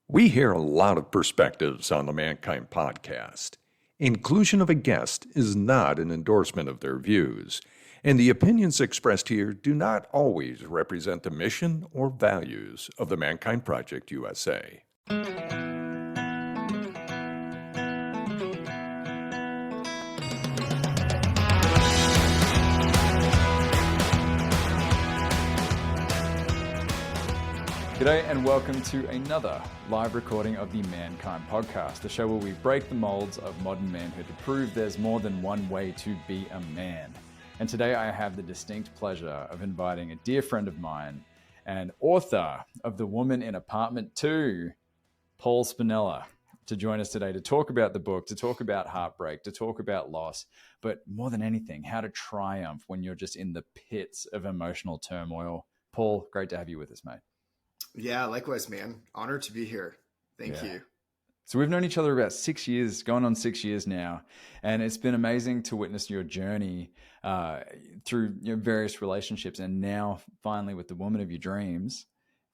We hear a lot of perspectives on the Mankind podcast. Inclusion of a guest is not an endorsement of their views, and the opinions expressed here do not always represent the mission or values of the Mankind Project USA. G'day and welcome to another live recording of the Mankind Podcast, the show where we break the molds of modern manhood to prove there's more than one way to be a man. And today I have the distinct pleasure of inviting a dear friend of mine and author of The Woman in Apartment 2, Paul Spinella, to join us today to talk about the book, to talk about heartbreak, to talk about loss, but more than anything, how to triumph when you're just in the pits of emotional turmoil. Paul, great to have you with us, mate. Yeah, likewise, man. Honored to be here. Thank you. So we've known each other about 6 years, going on 6 years now, and it's been amazing to witness your journey through your various relationships, and now finally with the woman of your dreams,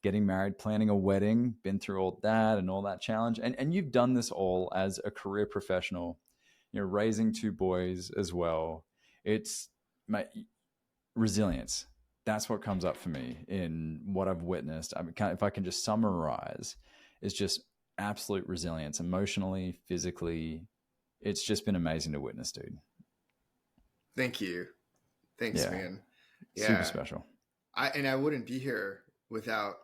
getting married, planning a wedding, been through all that and all that challenge, and you've done this all as a career professional, raising two boys as well. It's resilience. That's what comes up for me in what I've witnessed. I mean, if I can just summarize, it's just absolute resilience, emotionally, physically. It's just been amazing to witness, dude. Thank you. Thanks, man. Yeah. Super special. I wouldn't be here without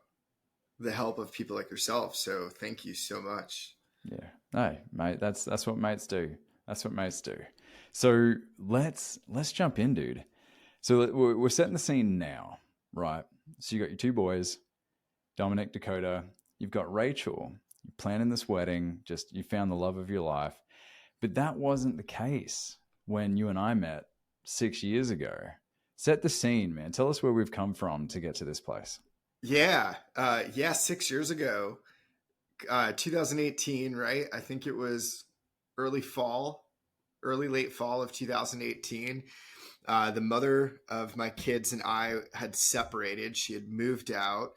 the help of people like yourself. So thank you so much. Yeah. No, mate, that's what mates do. That's what mates do. So let's jump in, dude. So we're setting the scene now, right? So you got your two boys, Dominic, Dakota. You've got Rachel. You're planning this wedding. Just you found the love of your life. But that wasn't the case when you and I met 6 years ago. Set the scene, man. Tell us where we've come from to get to this place. Yeah. 6 years ago, 2018, right? I think it was early late fall of 2018. The mother of my kids and I had separated. She had moved out.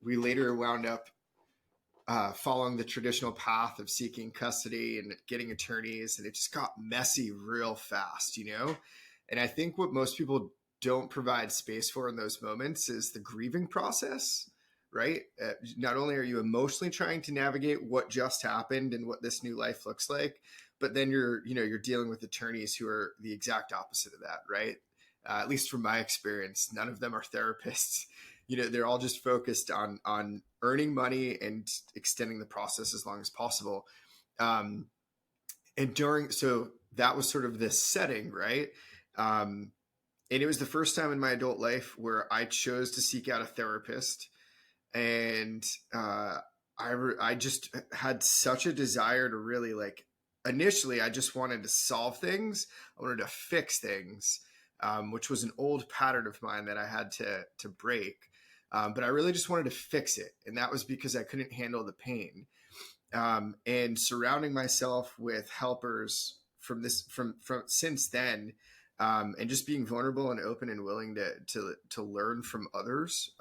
We later wound up following the traditional path of seeking custody and getting attorneys, and it just got messy real fast, And I think what most people don't provide space for in those moments is the grieving process, right? Not only are you emotionally trying to navigate what just happened and what this new life looks like, but then you're dealing with attorneys who are the exact opposite of that, right? At least from my experience, none of them are therapists. They're all just focused on earning money and extending the process as long as possible. So that was sort of this setting, right? And it was the first time in my adult life where I chose to seek out a therapist. And I just had such a desire to really initially, I just wanted to solve things. I wanted to fix things, which was an old pattern of mine that I had to break. But I really just wanted to fix it. And that was because I couldn't handle the pain. And surrounding myself with helpers from since then, and just being vulnerable and open and willing to learn from others,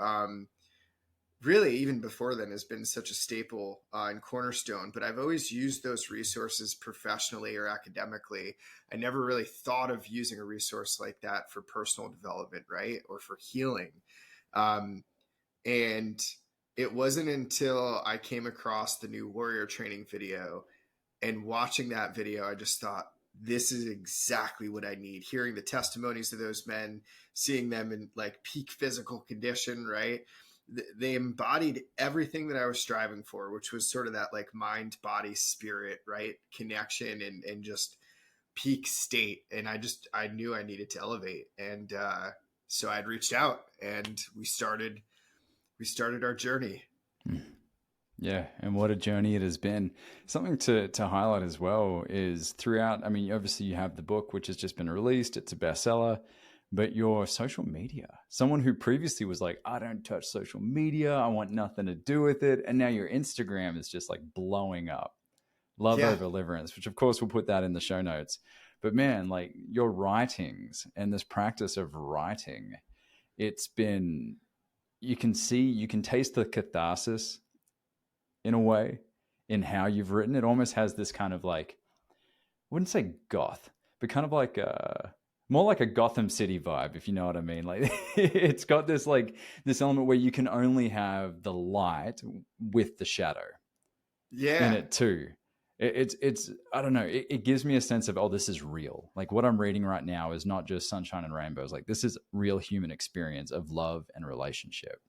really, even before then, has been such a staple and cornerstone. But I've always used those resources professionally or academically. I never really thought of using a resource like that for personal development, right? Or for healing. And it wasn't until I came across the new warrior training video, and watching that video, I just thought, this is exactly what I need. Hearing the testimonies of those men, seeing them in peak physical condition, right? They embodied everything that I was striving for, which was sort of that mind, body, spirit, right? Connection and just peak state. And I knew I needed to elevate. And so I'd reached out and we started our journey. Yeah. And what a journey it has been. Something to highlight as well is throughout, obviously you have the book, which has just been released. It's a bestseller. But your social media, someone who previously was like, I don't touch social media, I want nothing to do with it. And now your Instagram is just blowing up. Love over Deliverance, which of course we'll put that in the show notes. But man, your writings and this practice of writing, it's been, you can taste the catharsis in a way in how you've written. It almost has this kind of like, I wouldn't say goth, but kind of like more like a Gotham City vibe, if you know what I mean. Like it's got this like this element where you can only have the light with the shadow in Yeah. it too. It's I don't know. It gives me a sense of, oh, this is real. Like what I'm reading right now is not just sunshine and rainbows. Like this is real human experience of love and relationship.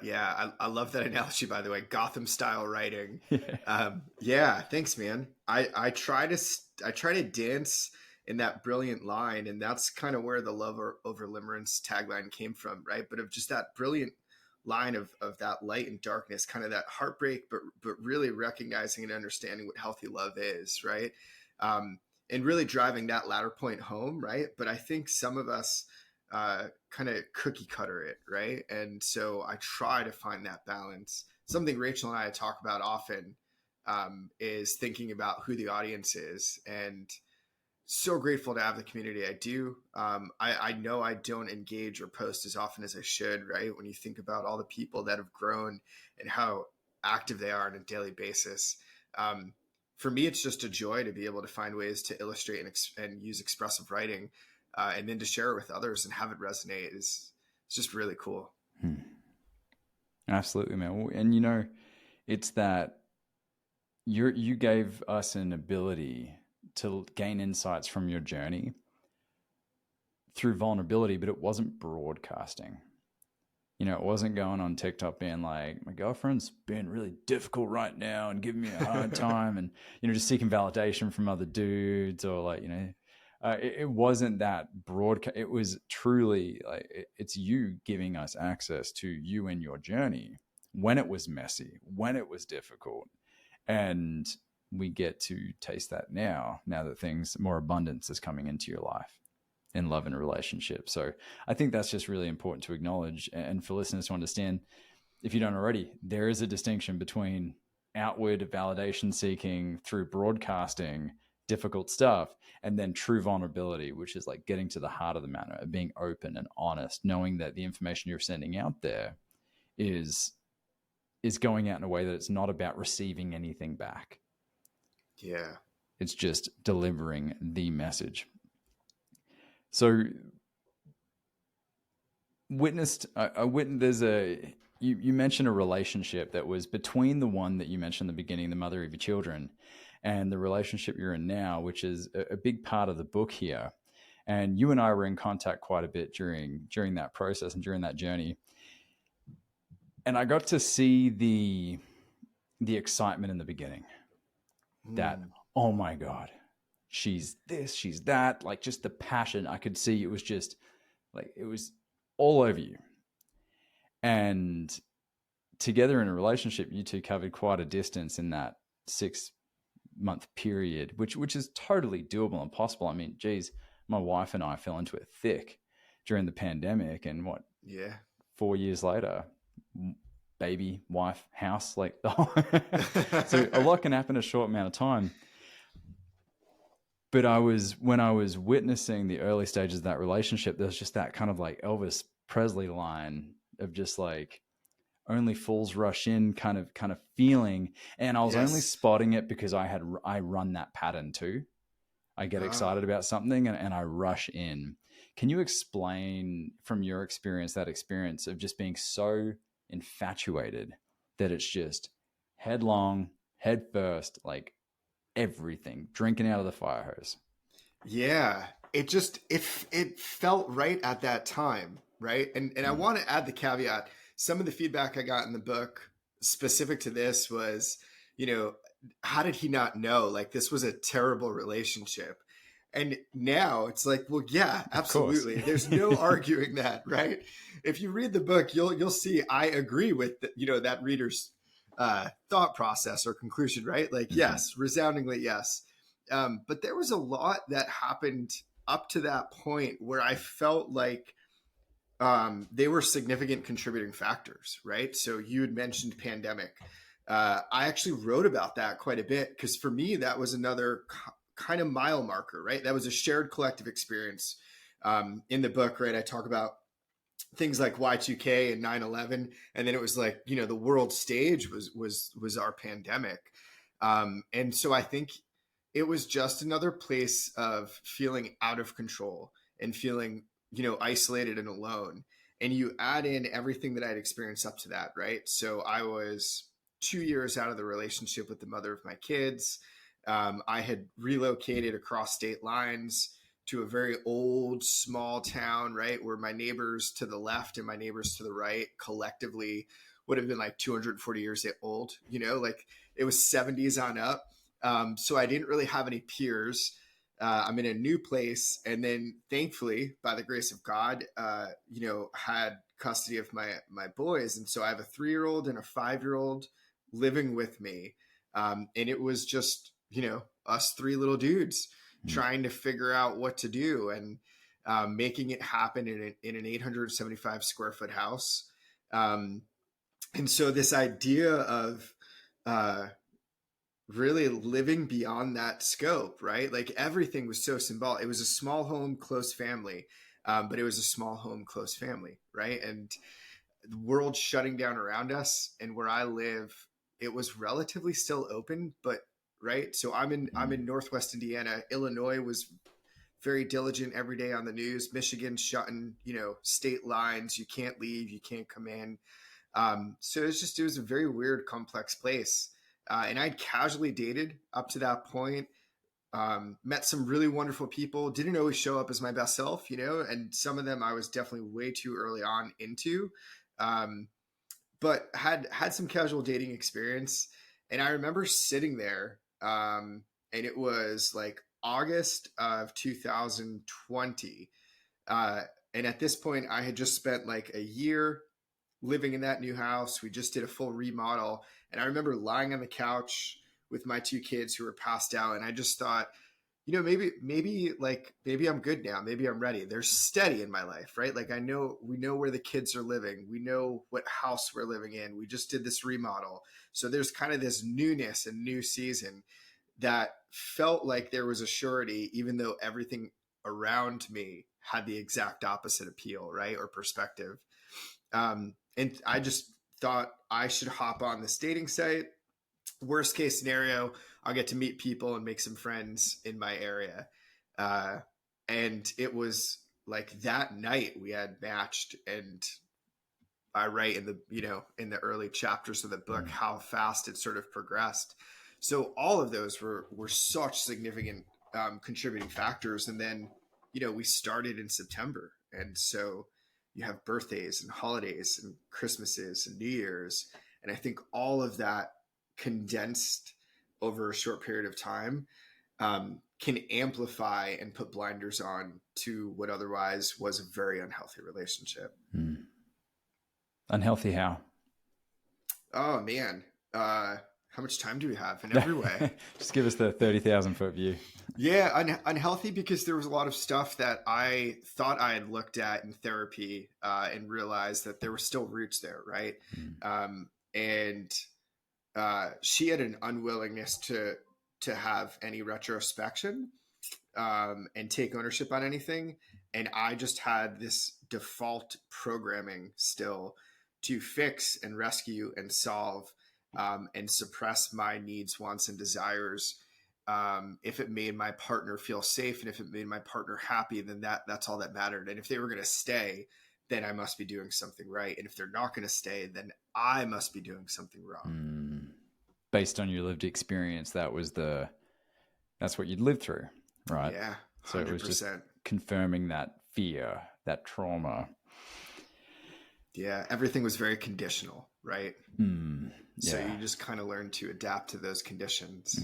Yeah, I love that analogy, by the way. Gotham style writing. Yeah. Yeah, thanks, man. I try to dance in that brilliant line, and that's kind of where the love over limerence tagline came from, right? But of just that brilliant line of that light and darkness, kind of that heartbreak, but really recognizing and understanding what healthy love is, right? And really driving that latter point home, right? But I think some of us kind of cookie cutter it, right? And so I try to find that balance. Something Rachel and I talk about often is thinking about who the audience is, and so grateful to have the community I do. I know I don't engage or post as often as I should, right? When you think about all the people that have grown and how active they are on a daily basis. For me, it's just a joy to be able to find ways to illustrate and use expressive writing, and then to share it with others and have it resonate is it's just really cool. Absolutely, man. And you know, it's that you gave us an ability to gain insights from your journey through vulnerability, but it wasn't broadcasting. You know, it wasn't going on TikTok being like, my girlfriend's being really difficult right now and giving me a hard time, and you know, just seeking validation from other dudes, or like, you know, it wasn't that broadcast. It was truly like it's you giving us access to you and your journey when it was messy, when it was difficult, and we get to taste that now that things more abundance is coming into your life in love and relationship. So I think that's just really important to acknowledge, and for listeners to understand, if you don't already, there is a distinction between outward validation seeking through broadcasting difficult stuff, and then true vulnerability, which is like getting to the heart of the matter, being open and honest, knowing that the information you're sending out there is going out in a way that it's not about receiving anything back. Yeah. It's just delivering the message. So you mentioned a relationship that was between the one that you mentioned in the beginning, the mother of your children, and the relationship you're in now, which is a big part of the book here. And you and I were in contact quite a bit during that process and during that journey. And I got to see the excitement in the beginning that, oh my God, she's this, she's that, like just the passion. I could see it was just like, it was all over you. And together in a relationship, you two covered quite a distance in that 6-month period, which is totally doable and possible. I mean, geez, my wife and I fell into it thick during the pandemic, and 4 years later, baby, wife, house, like so a lot can happen in a short amount of time. But when I was witnessing the early stages of that relationship, there was just that kind of like Elvis Presley line of just like, only fools rush in kind of feeling. And I was only spotting it because I run that pattern too. I get excited about something and I rush in. Can you explain from your experience, that experience of just being so infatuated that it's just headlong, head first, like everything, drinking out of the fire hose? Yeah, it felt right at that time, right? And I want to add the caveat. Some of the feedback I got in the book specific to this was, you know, how did he not know? Like this was a terrible relationship. And now it's like, well, yeah, absolutely. There's no arguing that, right? If you read the book, you'll see I agree with that reader's thought process or conclusion, right? Like, yes, resoundingly yes. But there was a lot that happened up to that point where I felt like they were significant contributing factors, right? So you had mentioned pandemic. I actually wrote about that quite a bit because for me, that was another kind of mile marker, right? That was a shared collective experience in the book, right? I talk about things like Y2K and 9/11, and then it was like, the world stage was our pandemic. And so I think it was just another place of feeling out of control and feeling, isolated and alone. And you add in everything that I'd experienced up to that, right? So I was 2 years out of the relationship with the mother of my kids. I had relocated across state lines to a very old, small town, right? Where my neighbors to the left and my neighbors to the right collectively would have been like 240 years old, like it was 70s on up. So I didn't really have any peers. I'm in a new place. And then thankfully, by the grace of God, had custody of my boys. And so I have a 3-year-old and a 5-year-old living with me. And it was just, us 3 little dudes trying to figure out what to do and making it happen in an 875 square foot house. And so this idea of really living beyond that scope, right? Like everything was so symbolic. It was a small home, close family, but it was a small home, close family, right? And the world shutting down around us, and where I live, it was relatively still open, but right. So I'm in Northwest Indiana. Illinois was very diligent every day on the news. Michigan shutting, state lines. You can't leave. You can't come in. So it was a very weird, complex place. And I'd casually dated up to that point. Met some really wonderful people. Didn't always show up as my best self, and some of them I was definitely way too early on into. But had some casual dating experience. And I remember sitting there, and it was like August of 2020. And at this point, I had just spent like a year living in that new house. We just did a full remodel. And I remember lying on the couch with my 2 kids who were passed out. And I just thought, maybe I'm good now. Maybe I'm ready. There's steady in my life, right? Like we know where the kids are living. We know what house we're living in. We just did this remodel. So there's kind of this newness and new season that felt like there was a surety, even though everything around me had the exact opposite appeal, right? Or perspective. And I just thought I should hop on this dating site. Worst case scenario, I'll get to meet people and make some friends in my area. And it was like that night we had matched, and I write in the early chapters of the book how fast it sort of progressed. So all of those were such significant contributing factors. And then, we started in September. And so you have birthdays and holidays and Christmases and New Year's. And I think all of that condensed over a short period of time can amplify and put blinders on to what otherwise was a very unhealthy relationship. Unhealthy how? Oh, man. How much time do we have in every way? Just give us the 30,000 foot view. Yeah, unhealthy because there was a lot of stuff that I thought I had looked at in therapy and realized that there were still roots there, right? And she had an unwillingness to have any retrospection and take ownership on anything. And I just had this default programming still to fix and rescue and solve and suppress my needs, wants, and desires. If it made my partner feel safe and if it made my partner happy, then that's all that mattered. And if they were going to stay, then I must be doing something right. And if they're not going to stay, then I must be doing something wrong. Based on your lived experience, that's what you'd lived through, right? Yeah, 100%. So it was just confirming that fear, that trauma. Yeah, everything was very conditional, right? Yeah. So you just kind of learn to adapt to those conditions.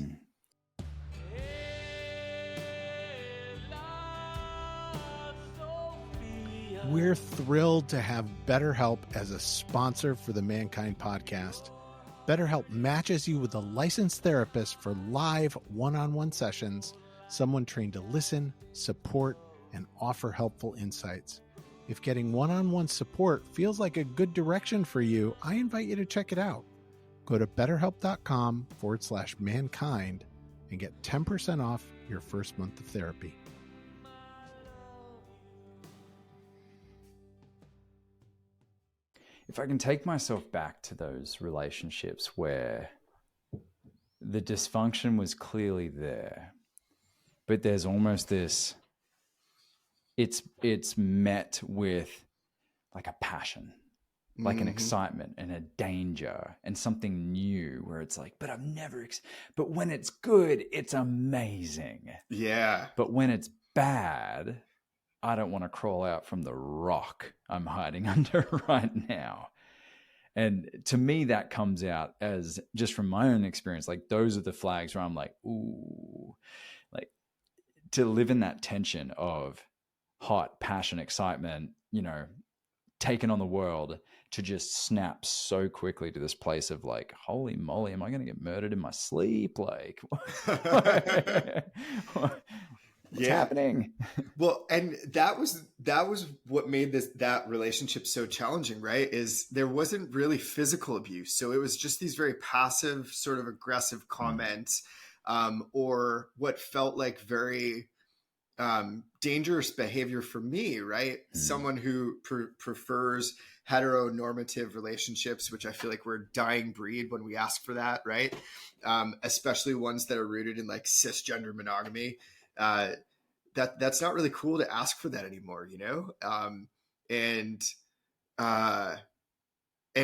We're thrilled to have BetterHelp as a sponsor for the Mankind podcast. BetterHelp matches you with a licensed therapist for live one-on-one sessions, someone trained to listen, support, and offer helpful insights. If getting one-on-one support feels like a good direction for you, I invite you to check it out. Go to betterhelp.com/mankind and get 10% off your first month of therapy. if I can take myself back to those relationships where the dysfunction was clearly there, but there's almost this, it's met with like a passion, like an excitement and a danger and something new where it's like, but I've never, but when it's good, it's amazing. Yeah. But when it's bad, I don't want to crawl out from the rock I'm hiding under right now. And to me, that comes out as, just from my own experience, like those are the flags where I'm like, ooh, like to live in that tension of hot passion, excitement, taking on the world, to just snap so quickly to this place of like, holy moly, am I going to get murdered in my sleep? Like, what's happening? Well, and that was what made that relationship so challenging, right? Is there wasn't really physical abuse. So it was just these very passive, sort of aggressive comments, or what felt like very dangerous behavior for me, right? Someone who prefers heteronormative relationships, which I feel like we're a dying breed when we ask for that, right? Especially ones that are rooted in like cisgender monogamy. That's not really cool to ask for that anymore, and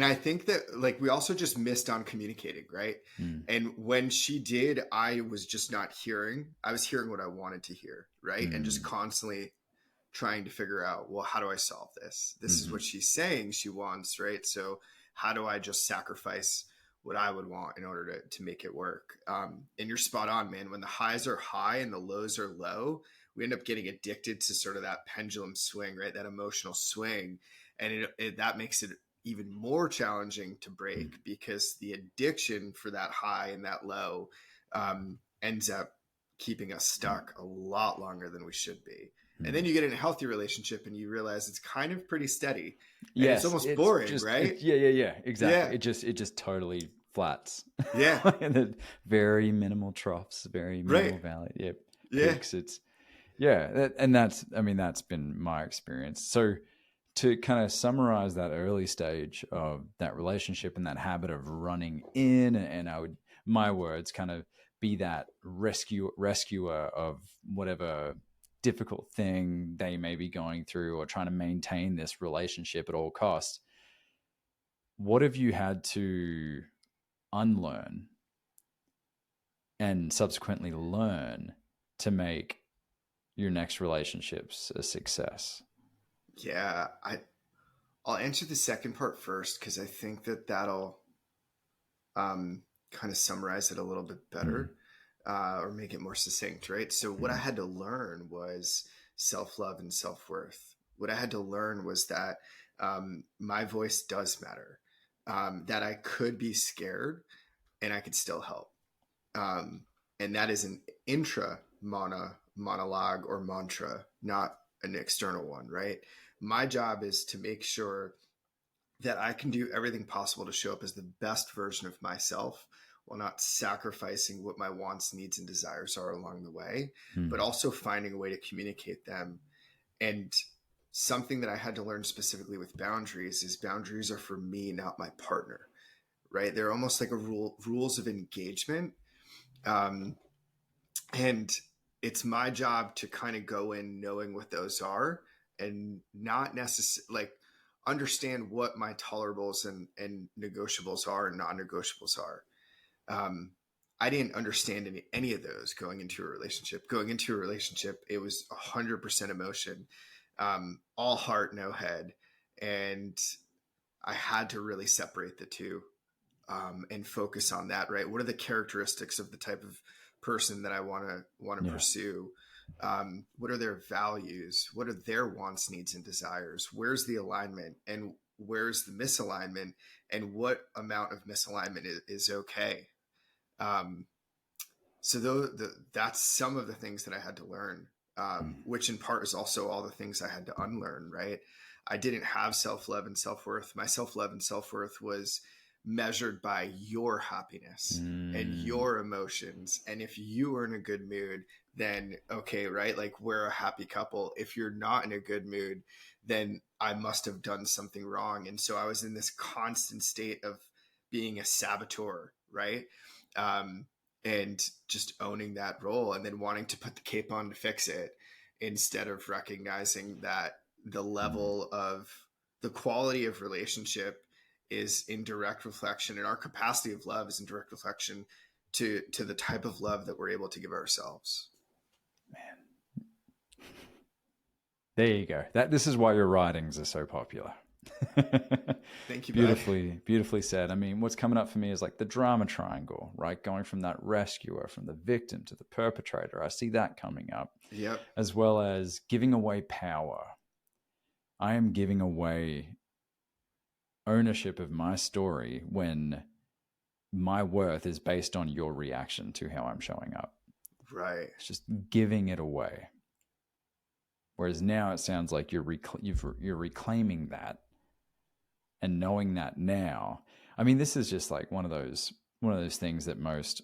I think that like we also just missed on communicating, right? And when she did, I was just not hearing. I was hearing what I wanted to hear, right? And just constantly trying to figure out, well, how do I solve this? This is what she's saying she wants, right? So how do I just sacrifice what I would want in order to make it work? And you're spot on, man. When the highs are high and the lows are low, we end up getting addicted to sort of that pendulum swing, right? That emotional swing. And that makes it even more challenging to break, because the addiction for that high and that low ends up keeping us stuck a lot longer than we should be. And then you get in a healthy relationship and you realize it's kind of pretty steady. Yeah, it's almost boring, right? Yeah, exactly. It just totally flats. Yeah. And then very minimal troughs, very minimal valley. Yeah. Peaks. It's that's been my experience. So to kind of summarize that early stage of that relationship and that habit of running in, and I would, my words, kind of be that rescuer of whatever difficult thing they may be going through, or trying to maintain this relationship at all costs. What have you had to unlearn and subsequently learn to make your next relationships a success? Yeah, I'll answer the second part first, because I think that'll kind of summarize it a little bit better, or make it more succinct, right? So what I had to learn was self-love and self-worth. What I had to learn was that my voice does matter, that I could be scared and I could still help. And that is an monologue or mantra, not an external one, right? My job is to make sure that I can do everything possible to show up as the best version of myself, while not sacrificing what my wants, needs, and desires are along the way, but also finding a way to communicate them. And something that I had to learn specifically with boundaries is boundaries are for me, not my partner, right? They're almost like rules of engagement. And it's my job to kind of go in knowing what those are, and not necessarily like understand what my tolerables and negotiables are and non-negotiables are. I didn't understand any of those going into a relationship. It was 100% emotion, all heart, no head. And I had to really separate the two, and focus on that, right? What are the characteristics of the type of person that I want to pursue? What are their values? What are their wants, needs, and desires? Where's the alignment, and where's the misalignment, and what amount of misalignment is okay? So that's some of the things that I had to learn, which in part is also all the things I had to unlearn, right? I didn't have self-love and self-worth. My self-love and self-worth was measured by your happiness and your emotions. And if you are in a good mood, then okay, right? Like, we're a happy couple. If you're not in a good mood, then I must have done something wrong. And so I was in this constant state of being a saboteur, right? And just owning that role and then wanting to put the cape on to fix it, instead of recognizing that the level of the quality of relationship is in direct reflection, and our capacity of love is in direct reflection to the type of love that we're able to give ourselves. Man, there you go. This is why your writings are so popular. Thank you, beautifully said. I mean, what's coming up for me is like the drama triangle, right? Going from that rescuer, from the victim to the perpetrator. I see that coming up. Yep. As well as giving away power. I am giving away ownership of my story when my worth is based on your reaction to how I'm showing up. Right. It's just giving it away. Whereas now it sounds like you're reclaiming that and knowing that now. I mean, this is just like one of those things that most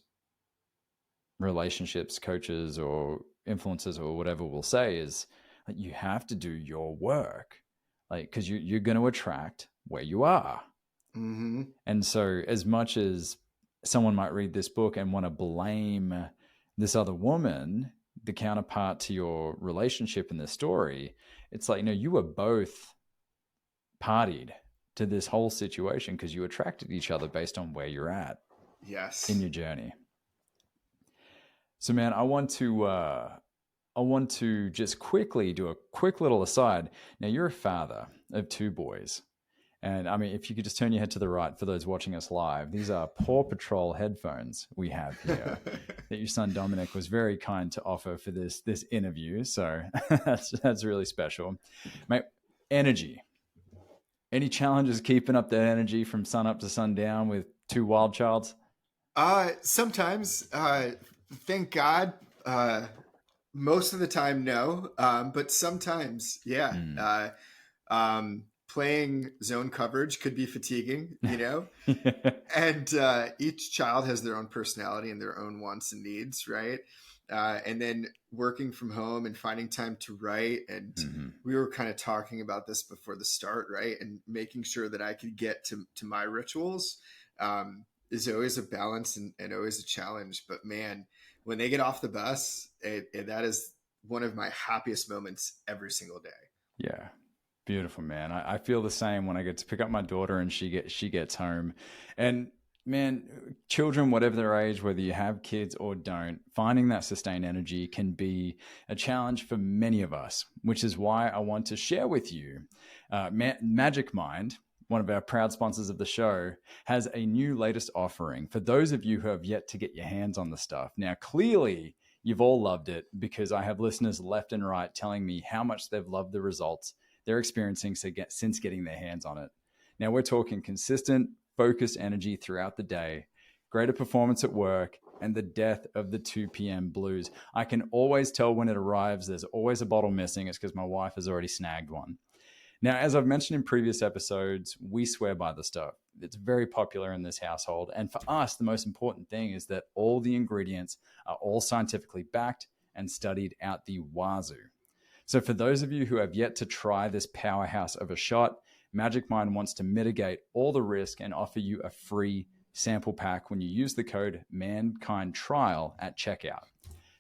relationships coaches or influencers or whatever will say is like, you have to do your work, like, because you're going to attract where you are. Mm-hmm. And so as much as someone might read this book and want to blame this other woman, the counterpart to your relationship in the story, it's like, no, you were both partied to this whole situation because you attracted each other based on where you're at. Yes. In your journey. So, man, I want to just quickly do a quick little aside. Now, you're a father of 2 boys. And I mean, if you could just turn your head to the right for those watching us live, these are Paw Patrol headphones we have here that your son Dominic was very kind to offer for this interview. So that's really special. Mate, energy. Any challenges keeping up that energy from sun up to sundown with 2 wild childs? Sometimes, thank God. Most of the time, no. But sometimes, yeah. Playing zone coverage could be fatiguing, you know? And each child has their own personality and their own wants and needs, right? And then working from home and finding time to write. And we were kind of talking about this before the start, right? And making sure that I could get to my rituals is always a balance and always a challenge. But man, when they get off the bus, that is one of my happiest moments every single day. Yeah. Beautiful, man. I feel the same when I get to pick up my daughter and she gets home. And man, children, whatever their age, whether you have kids or don't, finding that sustained energy can be a challenge for many of us, which is why I want to share with you. Magic Mind, one of our proud sponsors of the show, has a new latest offering for those of you who have yet to get your hands on the stuff. Now, clearly, you've all loved it because I have listeners left and right telling me how much they've loved the results they're experiencing since getting their hands on it. Now, we're talking consistent, focused energy throughout the day, greater performance at work, and the death of the 2 p.m. blues. I can always tell when it arrives. There's always a bottle missing. It's because my wife has already snagged one. Now, as I've mentioned in previous episodes, we swear by the stuff. It's very popular in this household. And for us, the most important thing is that all the ingredients are all scientifically backed and studied out the wazoo. So for those of you who have yet to try this powerhouse of a shot, Magic Mind wants to mitigate all the risk and offer you a free sample pack when you use the code MANKINDTRIAL at checkout.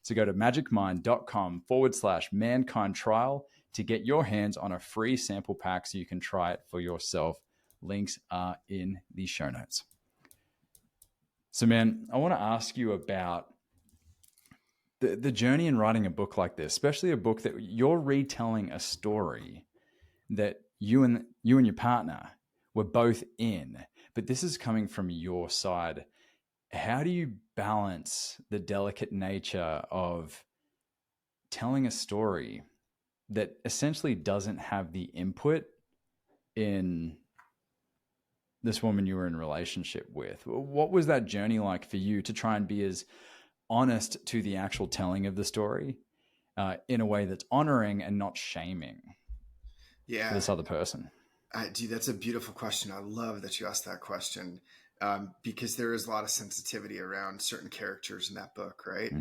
So go to magicmind.com/mankindtrial to get your hands on a free sample pack so you can try it for yourself. Links are in the show notes. So, man, I want to ask you about the journey in writing a book like this, especially a book that you're retelling a story that you and your partner were both in, but this is coming from your side. How do you balance the delicate nature of telling a story that essentially doesn't have the input in this woman you were in a relationship with? What was that journey like for you to try and be as honest to the actual telling of the story in a way that's honoring and not shaming for this other person? Dude, that's a beautiful question. I love that you asked that question. because there is a lot of sensitivity around certain characters in that book, right?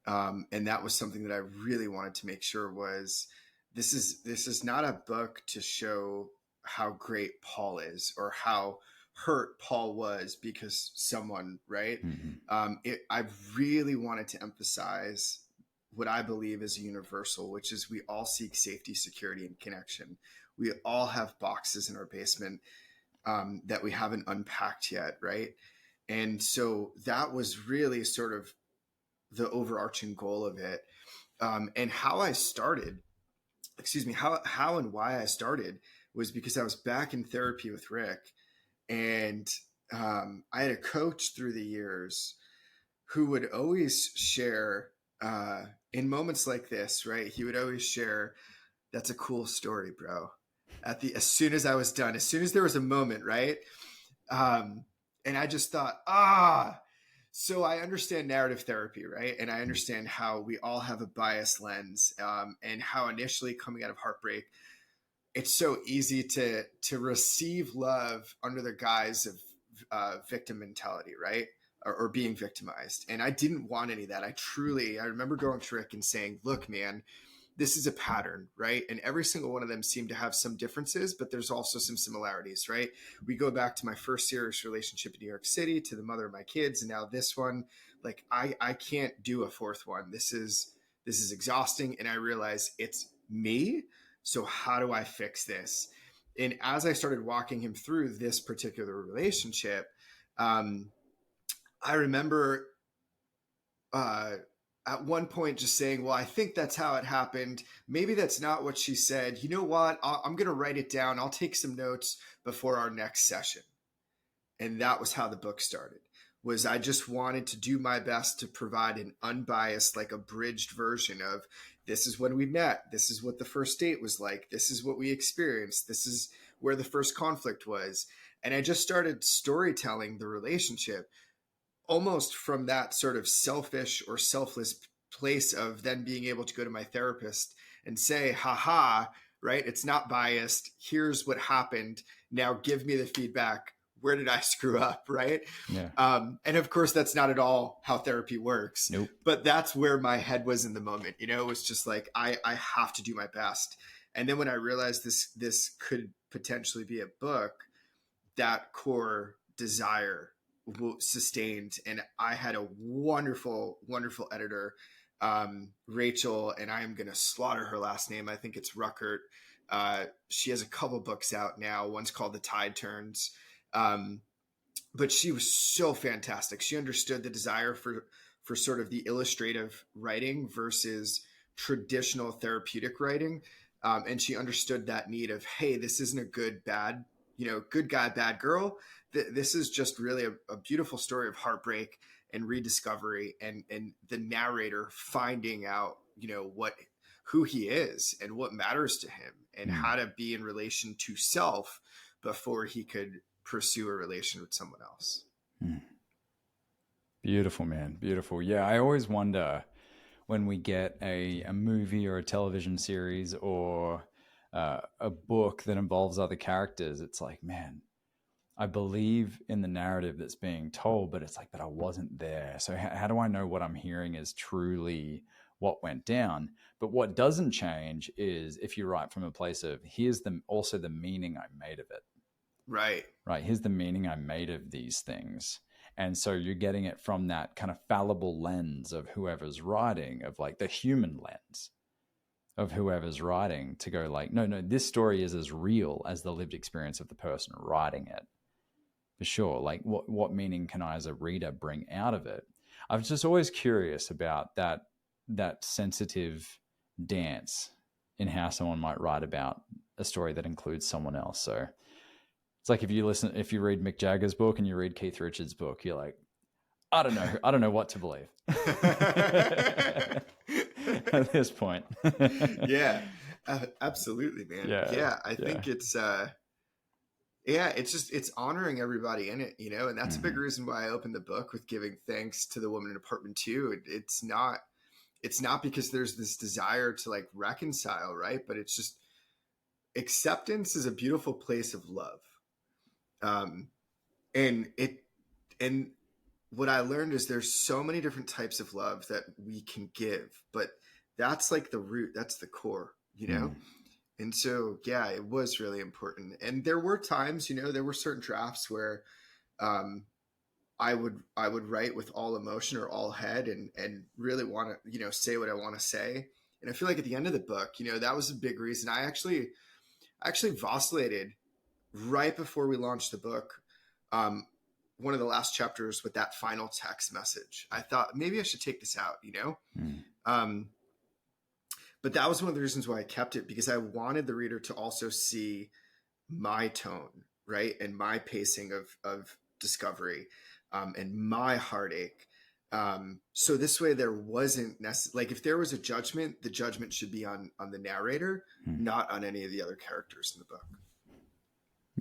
And that was something that I really wanted to make sure was this is not a book to show how great Paul is or how hurt Paul was because someone, right? I really wanted to emphasize what I believe is universal, which is we all seek safety, security, and connection. We all have boxes in our basement that we haven't unpacked yet, right? And so that was really sort of the overarching goal of it. And how I started, how and why I started was because I was back in therapy with Rick. And I had a coach through the years who would always share in moments like this, right? He would always share, "That's a cool story, bro." As soon as I was done, as soon as there was a moment, right? And I just thought, so I understand narrative therapy, right? And I understand how we all have a biased lens, and how initially coming out of Heartbreak, it's so easy to receive love under the guise of victim mentality, right? Or being victimized. And I didn't want any of that. I remember going to Rick and saying, "Look, man, this is a pattern, right? And every single one of them seem to have some differences, but there's also some similarities, right? We go back to my first serious relationship in New York City, to the mother of my kids, and now this one. Like I can't do a fourth one. This is exhausting, and I realize it's me. So how do I fix this?" And as I started walking him through this particular relationship, I remember at one point just saying, "Well, I think that's how it happened. Maybe that's not what she said. You know what? I'm going to write it down. I'll take some notes before our next session." And that was how the book started. Was I just wanted to do my best to provide an unbiased, like abridged version of, this is when we met. This is what the first date was like. This is what we experienced. This is where the first conflict was. And I just started storytelling the relationship almost from that sort of selfish or selfless place of then being able to go to my therapist and say, haha, right? It's not biased. Here's what happened. Now give me the feedback. Where did I screw up? Right. Yeah. And of course, that's not at all how therapy works. Nope. But that's where my head was in the moment. You know, it was just like, I have to do my best. And then when I realized this could potentially be a book, that core desire sustained. And I had a wonderful, wonderful editor, Rachel, and I am going to slaughter her last name. I think it's Ruckert. She has a couple books out now. One's called The Tide Turns. But she was so fantastic. She understood the desire for sort of the illustrative writing versus traditional therapeutic writing. And she understood that need of, hey, this isn't a good guy, bad girl. This is just really a beautiful story of heartbreak and rediscovery, and the narrator finding out, who he is and what matters to him, and how to be in relation to self before he could pursue a relation with someone else. Beautiful, man. Beautiful. Yeah. I always wonder when we get a movie or a television series or a book that involves other characters, it's like, man, I believe in the narrative that's being told, but it's like, but I wasn't there. So how do I know what I'm hearing is truly what went down? But what doesn't change is if you write from a place of, here's also the meaning I made of it. Right. Here's the meaning I made of these things. And so you're getting it from that kind of fallible lens of whoever's writing, of like the human lens of whoever's writing, to go like, no, this story is as real as the lived experience of the person writing it. For sure. Like what meaning can I as a reader bring out of it? I was just always curious about that sensitive dance in how someone might write about a story that includes someone else. So it's like if you read Mick Jagger's book and you read Keith Richards' book, you're like, I don't know what to believe at this point. Yeah, absolutely, man. Yeah, I think it's it's honoring everybody in it, and that's a big reason why I opened the book with giving thanks to the woman in apartment 2. It's not because there's this desire to like reconcile, right? But it's just acceptance is a beautiful place of love. And And what I learned is there's so many different types of love that we can give, but that's like the root, that's the core, you know? And so, yeah, it was really important. And there were times, there were certain drafts where um, I would write with all emotion or all head and really want to, say what I want to say. And I feel like at the end of the book, that was a big reason. I actually vacillated right before we launched the book. One of the last chapters with that final text message, I thought maybe I should take this out, Um, but that was one of the reasons why I kept it, because I wanted the reader to also see my tone, right? And my pacing of discovery, and my heartache. So this way there wasn't like, if there was a judgment, the judgment should be on the narrator, not on any of the other characters in the book.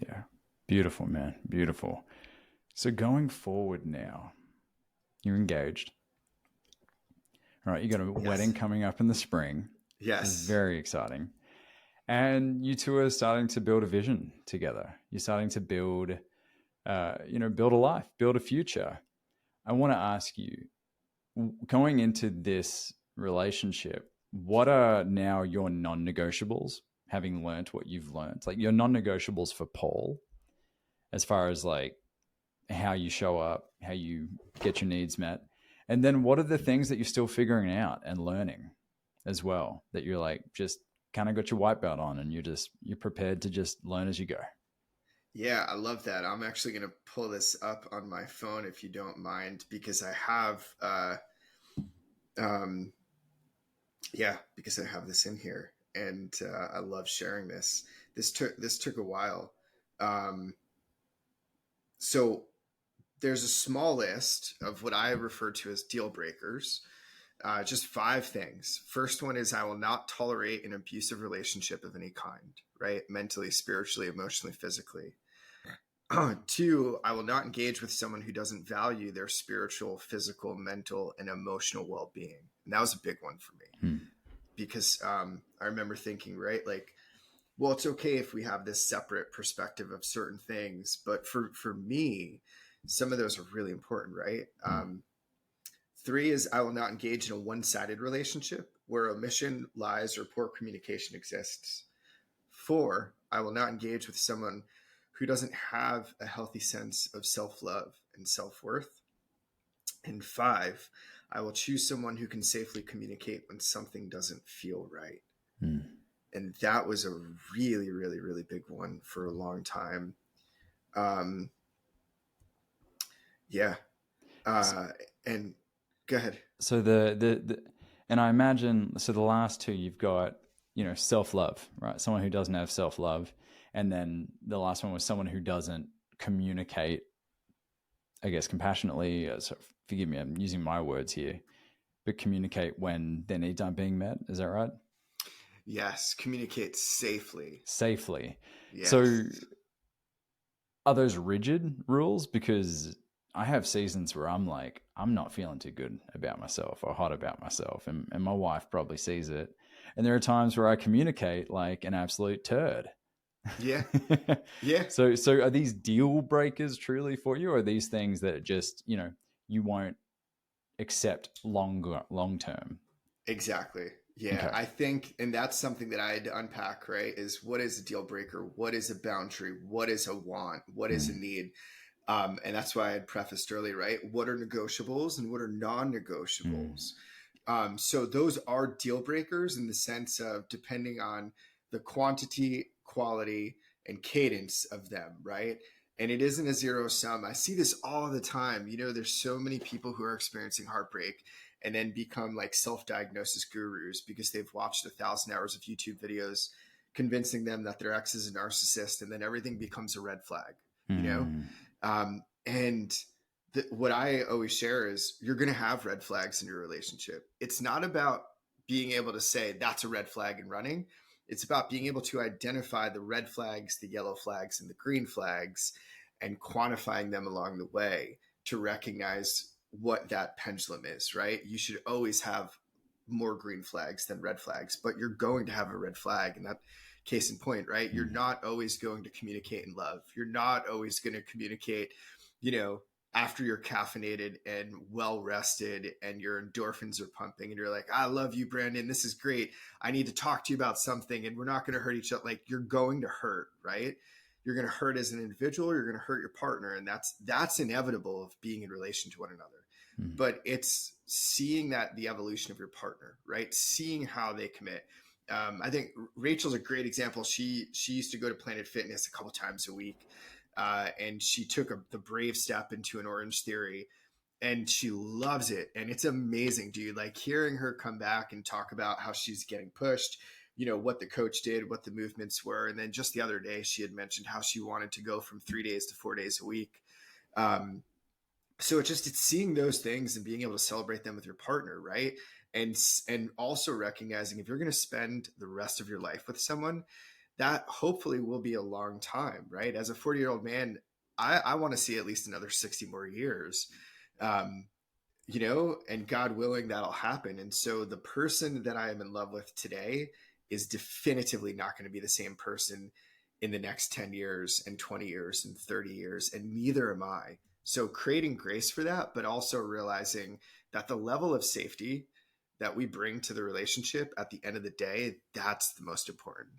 Yeah. Beautiful, man. Beautiful. So going forward now, you're engaged. All right. You got a wedding coming up in the spring. Yes. This is very exciting. And you two are starting to build a vision together. You're starting to build, build a life, build a future. I want to ask you, going into this relationship, what are now your non-negotiables, having learned what you've learned? Like your non-negotiables for Paul, as far as like how you show up, how you get your needs met. And then what are the things that you're still figuring out and learning as well, that you're like just kind of got your white belt on and you're prepared to just learn as you go? Yeah, I love that. I'm actually going to pull this up on my phone if you don't mind, because I have because I have this in here, and I love sharing this. This took a while. So there's a small list of what I refer to as deal breakers. Just 5 things. First one is, I will not tolerate an abusive relationship of any kind, right? Mentally, spiritually, emotionally, physically. 2, I will not engage with someone who doesn't value their spiritual, physical, mental, and emotional well-being. And that was a big one for me, because I remember thinking, right, like, well, it's okay if we have this separate perspective of certain things, but for me, some of those are really important, right? 3 is, I will not engage in a one-sided relationship where omission, lies, or poor communication exists. 4, I will not engage with someone who doesn't have a healthy sense of self-love and self-worth. And 5, I will choose someone who can safely communicate when something doesn't feel right. And that was a really, really, really big one for a long time. Yeah. And go ahead. So the and I imagine, so the last 2 you've got, self-love, right? Someone who doesn't have self-love. And then the last one was someone who doesn't communicate, I guess, compassionately. So forgive me, I'm using my words here, but communicate when their needs aren't being met. Is that right? Yes. Communicate safely. Safely. Yes. So are those rigid rules? Because I have seasons where I'm like, I'm not feeling too good about myself or hot about myself. And my wife probably sees it. And there are times where I communicate like an absolute turd. Yeah. Yeah. So are these deal breakers truly for you, or are these things that just, you won't accept long term? Exactly. Yeah. Okay. I think, and that's something that I had to unpack, right? Is, what is a deal breaker? What is a boundary? What is a want? What is a need? And that's why I had prefaced earlier, right? What are negotiables and what are non-negotiables? So those are deal breakers in the sense of, depending on the quantity, quality, and cadence of them, right? And it isn't a zero sum. I see this all the time. There's so many people who are experiencing heartbreak and then become like self-diagnosis gurus because they've watched 1,000 hours of YouTube videos convincing them that their ex is a narcissist, and then everything becomes a red flag, and what I always share is, you're going to have red flags in your relationship. It's not about being able to say that's a red flag and running. It's about being able to identify the red flags, the yellow flags, and the green flags, and quantifying them along the way to recognize what that pendulum is, right? You should always have more green flags than red flags, but you're going to have a red flag. And that, case in point, right? You're not always going to communicate in love. You're not always going to communicate, after you're caffeinated and well rested and your endorphins are pumping and you're like, I love you, Brandon. This is great. I need to talk to you about something and we're not going to hurt each other. Like, you're going to hurt, right? You're going to hurt as an individual. You're going to hurt your partner. And that's inevitable of being in relation to one another. But it's seeing that the evolution of your partner, right? Seeing how they commit. I think Rachel's a great example. She used to go to Planet Fitness a couple times a week. And she took the brave step into an Orange Theory, and she loves it. And it's amazing, dude. Like, hearing her come back and talk about how she's getting pushed, what the coach did, what the movements were. And then just the other day, she had mentioned how she wanted to go from 3 days to 4 days a week. So it's seeing those things and being able to celebrate them with your partner, right? And also recognizing if you're going to spend the rest of your life with someone, that hopefully will be a long time, right? As a 40-year-old man, I want to see at least another 60 more years, and God willing, that'll happen. And so the person that I am in love with today is definitively not going to be the same person in the next 10 years and 20 years and 30 years, and neither am I. So creating grace for that, but also realizing that the level of safety that we bring to the relationship at the end of the day, that's the most important.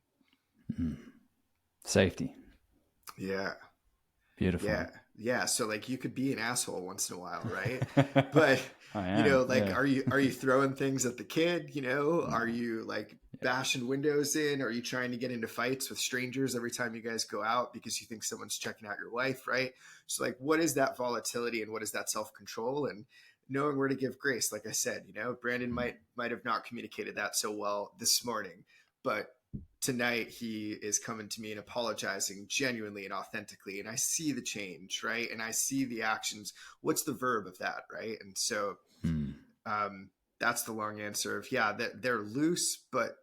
Safety. Yeah. Beautiful. Yeah. So like, you could be an asshole once in a while, right? But are you throwing things at the kid? Are you like bashing windows in? Are you trying to get into fights with strangers every time you guys go out because you think someone's checking out your wife, right? So like, what is that volatility and what is that self-control, and knowing where to give grace? Like I said, Brandon might have not communicated that so well this morning, but tonight he is coming to me and apologizing genuinely and authentically, and I see the change, right? And I see the actions. What's the verb of that, right? And so that's the long answer of, that they're loose, but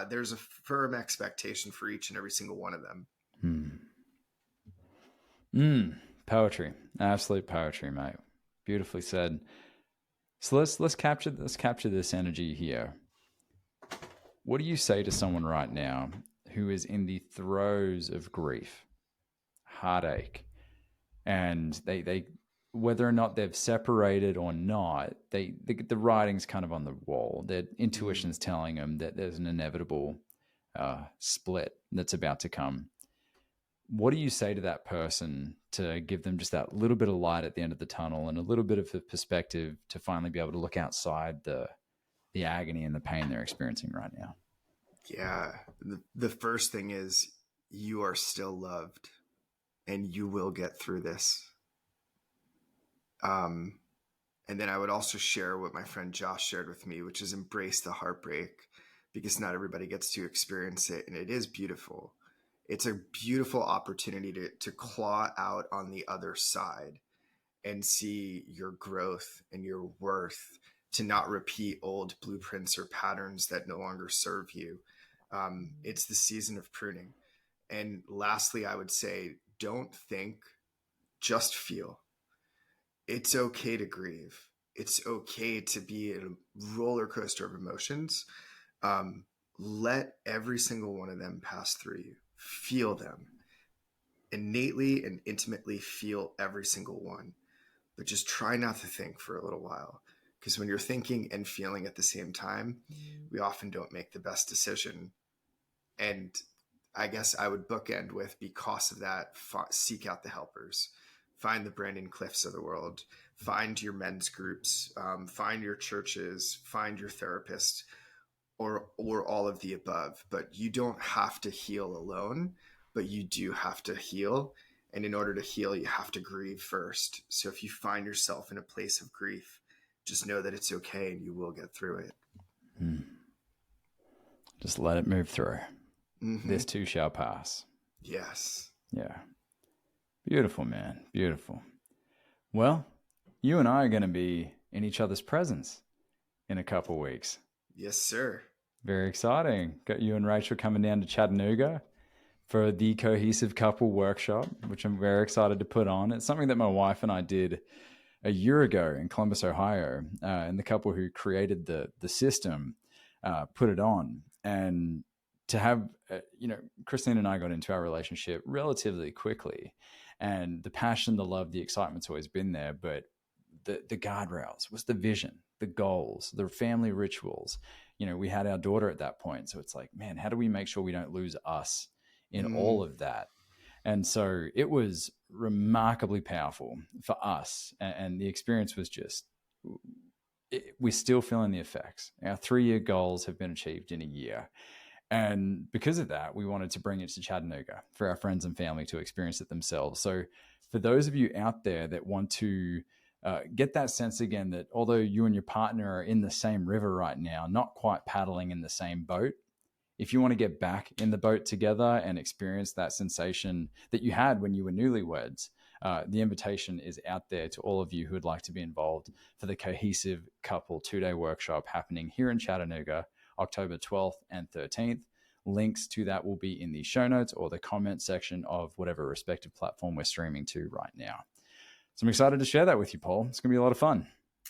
there's a firm expectation for each and every single one of them. Poetry, absolute poetry, mate. Beautifully said. So let's capture this energy here. What do you say to someone right now who is in the throes of grief, heartache, and they whether or not they've separated or not, the writing's kind of on the wall. Their intuition's telling them that there's an inevitable split that's about to come. What do you say to that person to give them just that little bit of light at the end of the tunnel and a little bit of a perspective to finally be able to look outside the agony and the pain they're experiencing right now? Yeah. The first thing is, you are still loved and you will get through this. And then I would also share what my friend Josh shared with me, which is embrace the heartbreak, because not everybody gets to experience it. And it is beautiful. It's a beautiful opportunity to claw out on the other side and see your growth and your worth, to not repeat old blueprints or patterns that no longer serve you. It's the season of pruning. And lastly, I would say, don't think, just feel. It's okay to grieve. It's okay to be in a roller coaster of emotions. Let every single one of them pass through you. Feel them. Innately and intimately feel every single one. But just try not to think for a little while. Because when you're thinking and feeling at the same time, we often don't make the best decision. And I guess I would bookend with, because of that, seek out the helpers. Find the Brandon Clifts of the world. Find your men's groups. Find your churches. Find your therapist, or all of the above. But you don't have to heal alone, but you do have to heal. And in order to heal, you have to grieve first. So if you find yourself in a place of grief, just know that it's okay and you will get through it. Just let it move through. This too shall pass. Yes. Yeah. Beautiful, man. Beautiful. Well, you and I are going to be in each other's presence in a couple weeks. Yes, sir. Very exciting. Got you and Rachel coming down to Chattanooga for the Cohesive Couple Workshop, which I'm very excited to put on. It's something that my wife and I did a year ago in Columbus, Ohio, and the couple who created the system put it on. And to have, Christine and I got into our relationship relatively quickly. And the passion, the love, the excitement's always been there. But the guardrails was the vision, the goals, the family rituals. We had our daughter at that point. So it's like, man, how do we make sure we don't lose us in all of that? And so it was remarkably powerful for us. And the experience was just, we're still feeling the effects. Our 3-year goals have been achieved in a year. And because of that, we wanted to bring it to Chattanooga for our friends and family to experience it themselves. So for those of you out there that want to get that sense again that although you and your partner are in the same river right now, not quite paddling in the same boat, if you want to get back in the boat together and experience that sensation that you had when you were newlyweds, the invitation is out there to all of you who would like to be involved for the Cohesive Couple 2-day workshop happening here in Chattanooga, October 12th and 13th. Links to that will be in the show notes or the comment section of whatever respective platform we're streaming to right now. So I'm excited to share that with you, Paul. It's going to be a lot of fun.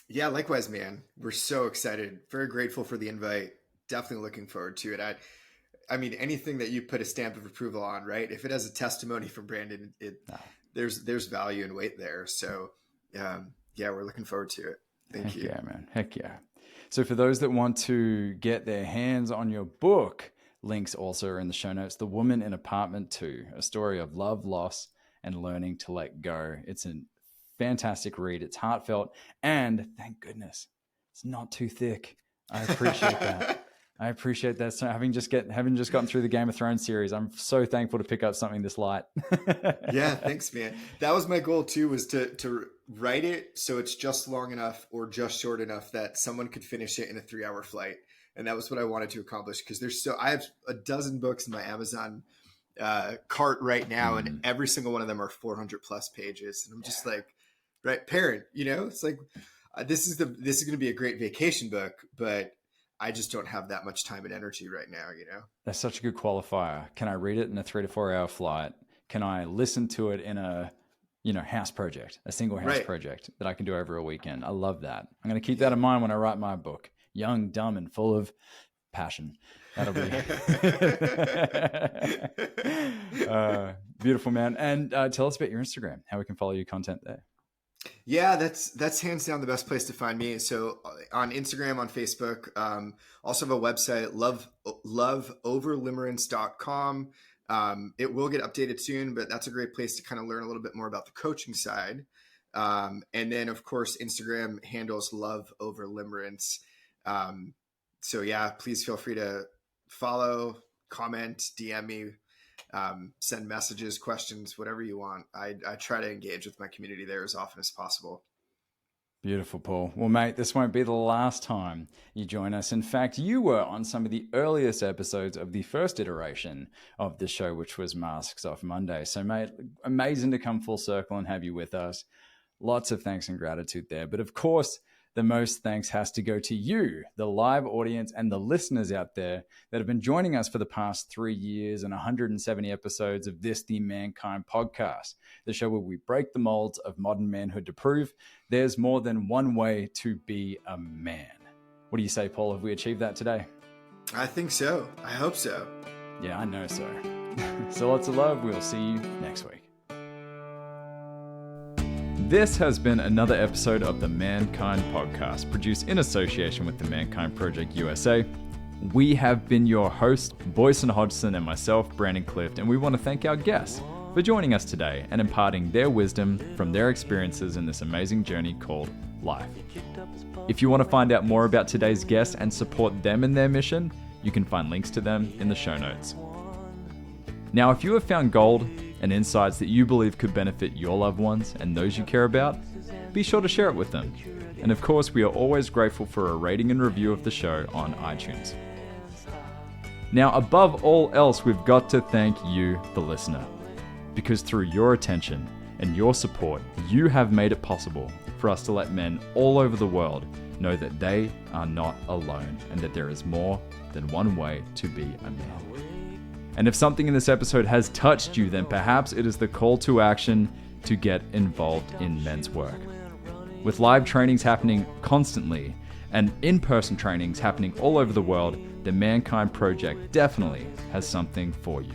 Yeah, likewise, man. We're so excited. Very grateful for the invite. Definitely looking forward to it. I mean, anything that you put a stamp of approval on, right? If it has a testimony from Brandon, there's value and weight there. So yeah, we're looking forward to it. Thank you. Yeah, man. Heck yeah. So for those that want to get their hands on your book, links also are in the show notes. The Woman in Apartment 2, a story of love, loss, and learning to let go. It's a fantastic read. It's heartfelt. And thank goodness, it's not too thick. I appreciate that. I appreciate that. So having just gotten through the Game of Thrones series, I'm so thankful to pick up something this light. Yeah, thanks, man. That was my goal too, was to write it so it's just long enough or just short enough that someone could finish it in a 3-hour flight. And that was what I wanted to accomplish, because I have a dozen books in my Amazon cart right now, and every single one of them are 400 plus pages. And I'm just like, right, parent, it's like, this is going to be a great vacation book, but I just don't have that much time and energy right now, That's such a good qualifier. Can I read it in a 3 to 4 hour flight? Can I listen to it in a, house project, a single house project that I can do over a weekend? I love that. I'm going to keep that in mind when I write my book. Young, dumb, and full of passion. That'll be beautiful, man. And tell us about your Instagram, how we can follow your content there. Yeah, that's hands down the best place to find me. So on Instagram, on Facebook, also have a website, loveoverlimerence.com. It will get updated soon, but that's a great place to kind of learn a little bit more about the coaching side. And then of course, Instagram handles loveoverlimerence. So yeah, please feel free to follow, comment, DM me, send messages, questions, whatever you want. I try to engage with my community there as often as possible. Beautiful, Paul. Well, mate, this won't be the last time you join us. In fact, you were on some of the earliest episodes of the first iteration of the show, which was Masks Off Monday. So, mate, amazing to come full circle and have you with us. Lots of thanks and gratitude there. But of course, the most thanks has to go to you, the live audience and the listeners out there that have been joining us for the past 3 years and 170 episodes of this, the Mankind Podcast, the show where we break the molds of modern manhood to prove there's more than one way to be a man. What do you say, Paul? Have we achieved that today? I think so. I hope so. Yeah, I know so. So lots of love. We'll see you next week. This has been another episode of the Mankind Podcast, produced in association with the Mankind Project USA. We have been your hosts, Boyson Hodgson and myself, Brandon Clift, and we want to thank our guests for joining us today and imparting their wisdom from their experiences in this amazing journey called life. If you want to find out more about today's guests and support them in their mission, you can find links to them in the show notes. Now, if you have found gold and insights that you believe could benefit your loved ones and those you care about, be sure to share it with them. And of course, we are always grateful for a rating and review of the show on iTunes. Now, above all else, we've got to thank you, the listener, because through your attention and your support, you have made it possible for us to let men all over the world know that they are not alone and that there is more than one way to be a man. And if something in this episode has touched you, then perhaps it is the call to action to get involved in men's work. With live trainings happening constantly and in-person trainings happening all over the world, the Mankind Project definitely has something for you.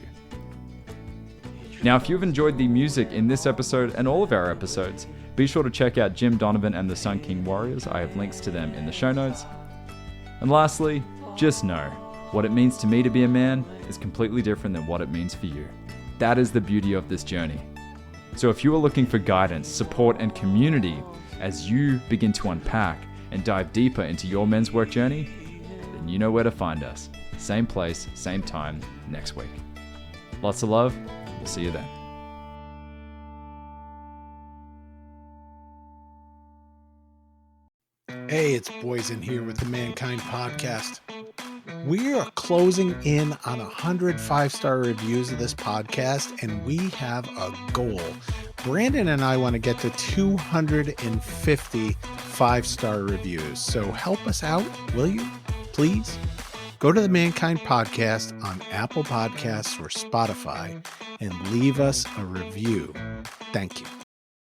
Now, if you've enjoyed the music in this episode and all of our episodes, be sure to check out Jim Donovan and the Sun King Warriors. I have links to them in the show notes. And lastly, just know, what it means to me to be a man is completely different than what it means for you. That is the beauty of this journey. So if you are looking for guidance, support, and community as you begin to unpack and dive deeper into your men's work journey, then you know where to find us. Same place, same time, next week. Lots of love. We'll see you then. Hey, it's Boys in here with the Mankind Podcast. We are closing in on 100 5-star reviews of this podcast, and we have a goal. Brandon and I want to get to 250 5-star reviews. So help us out, will you? Please go to the Mankind Podcast on Apple Podcasts or Spotify and leave us a review. Thank you.